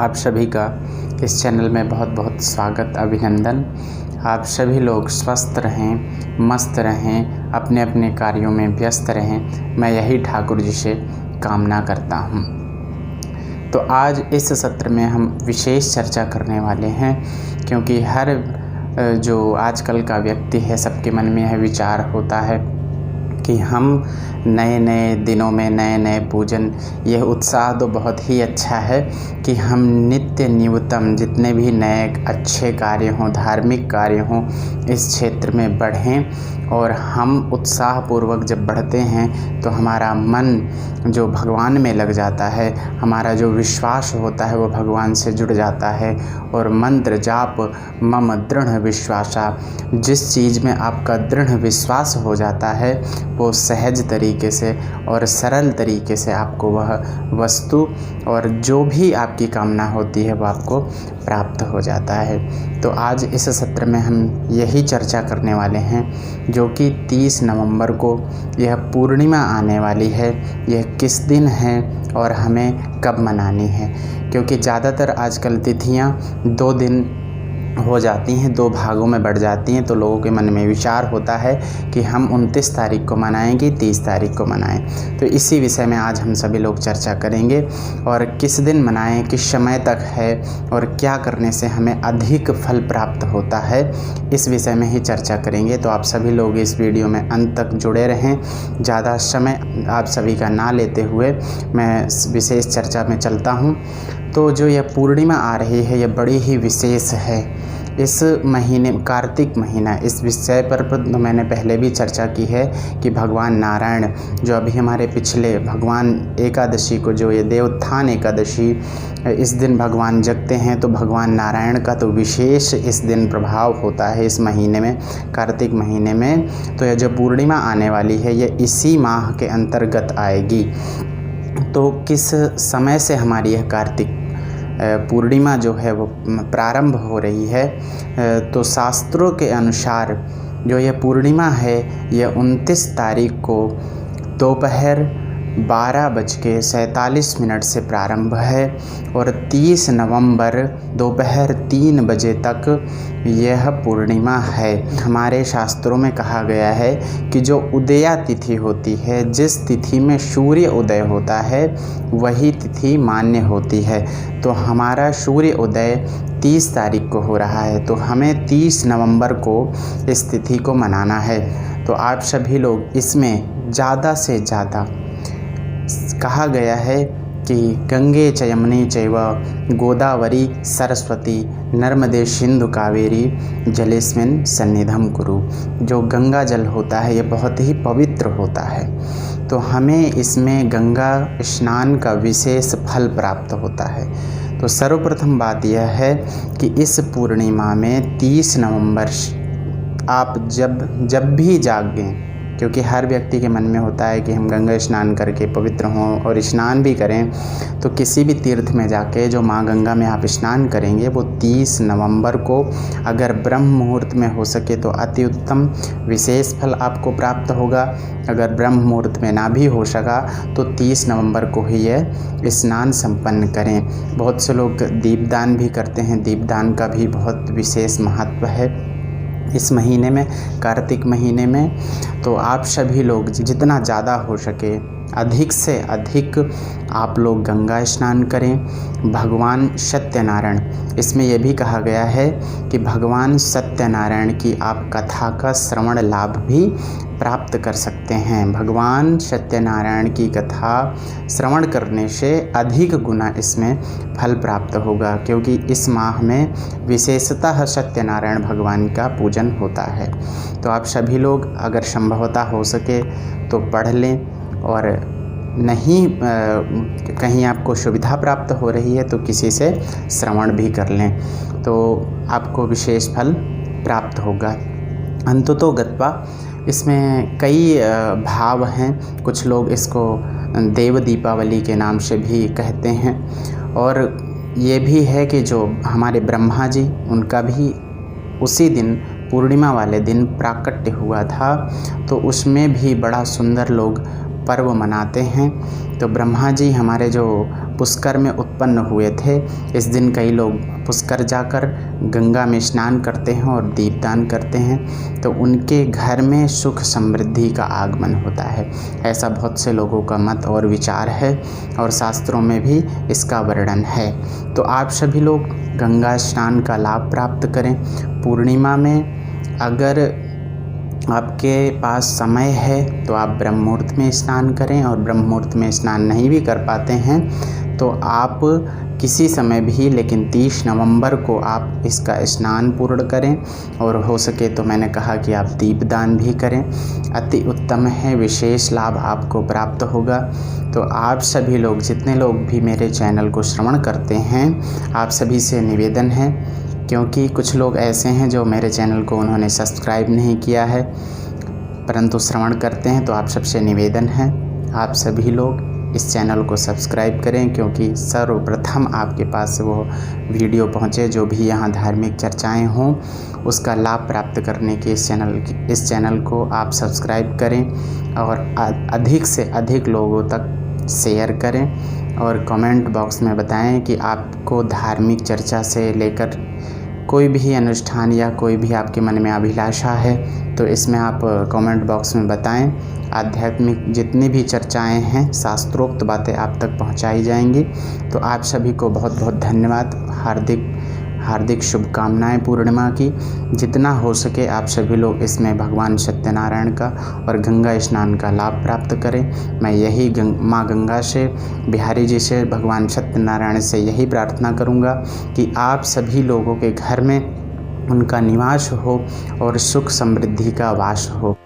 आप सभी का इस चैनल में बहुत बहुत स्वागत, अभिनंदन। आप सभी लोग स्वस्थ रहें, मस्त रहें, अपने अपने कार्यों में व्यस्त रहें, मैं यही ठाकुर जी से कामना करता हूँ। तो आज इस सत्र में हम विशेष चर्चा करने वाले हैं, क्योंकि हर जो आजकल का व्यक्ति है, सबके मन में यह विचार होता है कि हम नए नए दिनों में नए नए पूजन, यह उत्साह तो बहुत ही अच्छा है कि हम नित्य न्यूनतम जितने भी नए अच्छे कार्य हों, धार्मिक कार्य हों, इस क्षेत्र में बढ़ें। और हम उत्साहपूर्वक जब बढ़ते हैं तो हमारा मन जो भगवान में लग जाता है, हमारा जो विश्वास होता है वो भगवान से जुड़ जाता है। और मंत्र जाप मम दृढ़ विश्वासा, जिस चीज़ में आपका दृढ़ विश्वास हो जाता है वो सहज तरीके से और सरल तरीके से आपको वह वस्तु और जो भी आपकी कामना होती है वो आपको प्राप्त हो जाता है। तो आज इस सत्र में हम यही चर्चा करने वाले हैं, जो कि 30 नवंबर को यह पूर्णिमा आने वाली है। यह किस दिन है और हमें कब मनानी है, क्योंकि ज़्यादातर आजकल तिथियां 2 दिन हो जाती हैं, 2 भागों में बढ़ जाती हैं। तो लोगों के मन में विचार होता है कि हम 29 तारीख को मनाएं कि 30 तारीख को मनाएं। तो इसी विषय में आज हम सभी लोग चर्चा करेंगे, और किस दिन मनाएं, किस समय तक है और क्या करने से हमें अधिक फल प्राप्त होता है, इस विषय में ही चर्चा करेंगे। तो आप सभी लोग इस वीडियो में अंत तक जुड़े रहें। ज़्यादा समय आप सभी का ना लेते हुए मैं विशेष चर्चा में चलता हूँ। तो जो यह पूर्णिमा आ रही है, यह बड़ी ही विशेष है। इस महीने, कार्तिक महीना, इस विषय पर तो मैंने पहले भी चर्चा की है कि भगवान नारायण जो अभी हमारे पिछले भगवान एकादशी को, जो ये देवोत्थान एकादशी, इस दिन भगवान जगते हैं, तो भगवान नारायण का तो विशेष इस दिन प्रभाव होता है इस महीने में, कार्तिक महीने में। तो यह जो पूर्णिमा आने वाली है ये इसी माह के अंतर्गत आएगी। तो किस समय से हमारी यह कार्तिक पूर्णिमा जो है वो प्रारंभ हो रही है, तो शास्त्रों के अनुसार जो यह पूर्णिमा है यह 29 तारीख को दोपहर 12:47 से प्रारंभ है, और 30 नवंबर दोपहर 3 बजे तक यह पूर्णिमा है। हमारे शास्त्रों में कहा गया है कि जो उदया तिथि होती है, जिस तिथि में सूर्य उदय होता है, वही तिथि मान्य होती है। तो हमारा सूर्य उदय 30 तारीख को हो रहा है, तो हमें 30 नवंबर को इस तिथि को मनाना है। तो आप सभी लोग इसमें ज़्यादा से ज़्यादा, कहा गया है कि गंगे च यमुने चैव गोदावरी सरस्वती नर्मदे सिंधु कावेरी जलेस्मिन् सन्निधं कुरु। जो गंगा जल होता है ये बहुत ही पवित्र होता है, तो हमें इसमें गंगा स्नान का विशेष फल प्राप्त होता है। तो सर्वप्रथम बात यह है कि इस पूर्णिमा में 30 नवंबर आप जब भी जागें, क्योंकि हर व्यक्ति के मन में होता है कि हम गंगा स्नान करके पवित्र हों, और स्नान भी करें, तो किसी भी तीर्थ में जाके जो माँ गंगा में आप स्नान करेंगे वो 30 नवंबर को, अगर ब्रह्म मुहूर्त में हो सके तो अति उत्तम, विशेष फल आपको प्राप्त होगा। अगर ब्रह्म मुहूर्त में ना भी हो सका तो 30 नवंबर को ही यह स्नान संपन्न करें। बहुत से लोग दीपदान भी करते हैं, दीपदान का भी बहुत विशेष महत्व है इस महीने में, कार्तिक महीने में। तो आप सभी लोग जितना ज़्यादा हो सके, अधिक से अधिक आप लोग गंगा स्नान करें। भगवान सत्यनारायण, इसमें यह भी कहा गया है कि भगवान सत्यनारायण की आप कथा का श्रवण लाभ भी प्राप्त कर सकते हैं। भगवान सत्यनारायण की कथा श्रवण करने से अधिक गुना इसमें फल प्राप्त होगा, क्योंकि इस माह में विशेषतः सत्यनारायण भगवान का पूजन होता है। तो आप सभी लोग अगर संभवतः हो सके तो पढ़ लें, और नहीं कहीं आपको सुविधा प्राप्त हो रही है तो किसी से श्रवण भी कर लें, तो आपको विशेष फल प्राप्त होगा। अंततो गत्वा इसमें कई भाव हैं। कुछ लोग इसको देव दीपावली के नाम से भी कहते हैं, और ये भी है कि जो हमारे ब्रह्मा जी, उनका भी उसी दिन पूर्णिमा वाले दिन प्राकट्य हुआ था, तो उसमें भी बड़ा सुंदर लोग पर्व मनाते हैं। तो ब्रह्मा जी हमारे जो पुष्कर में उत्पन्न हुए थे। इस दिन कई लोग पुष्कर जाकर गंगा में स्नान करते हैं और दीपदान करते हैं, तो उनके घर में सुख समृद्धि का आगमन होता है। ऐसा बहुत से लोगों का मत और विचार है और शास्त्रों में भी इसका वर्णन है। तो आप सभी लोग गंगा स्नान का लाभ प्राप्त करें। पूर्णिमा में अगर आपके पास समय है तो आप ब्रह्म मुहूर्त में स्नान करें, और ब्रह्म मुहूर्त में स्नान नहीं भी कर पाते हैं तो आप किसी समय भी, लेकिन 30 नवंबर को आप इसका स्नान पूर्ण करें, और हो सके तो मैंने कहा कि आप दीपदान भी करें। अति उत्तम है, विशेष लाभ आपको प्राप्त होगा। तो आप सभी लोग, जितने लोग भी मेरे चैनल को श्रवण करते हैं, आप सभी से निवेदन है, क्योंकि कुछ लोग ऐसे हैं जो मेरे चैनल को उन्होंने सब्सक्राइब नहीं किया है परंतु श्रवण करते हैं, तो आप सबसे निवेदन है आप सभी लोग इस चैनल को सब्सक्राइब करें, क्योंकि सर्वप्रथम आपके पास वो वीडियो पहुंचे जो भी यहाँ धार्मिक चर्चाएं हों, उसका लाभ प्राप्त करने के इस चैनल को आप सब्सक्राइब करें और अधिक से अधिक लोगों तक शेयर करें, और कमेंट बॉक्स में बताएं कि आपको धार्मिक चर्चा से लेकर कोई भी अनुष्ठान या कोई भी आपके मन में अभिलाषा है तो इसमें आप कमेंट बॉक्स में बताएं। आध्यात्मिक जितनी भी चर्चाएं हैं, शास्त्रोक्त बातें आप तक पहुंचाई जाएंगी। तो आप सभी को बहुत बहुत धन्यवाद, हार्दिक शुभकामनाएं पूर्णिमा की। जितना हो सके आप सभी लोग इसमें भगवान सत्यनारायण का और गंगा स्नान का लाभ प्राप्त करें। मैं यही माँ गंगा से, बिहारी जी से, भगवान सत्यनारायण से यही प्रार्थना करूँगा कि आप सभी लोगों के घर में उनका निवास हो और सुख समृद्धि का वास हो।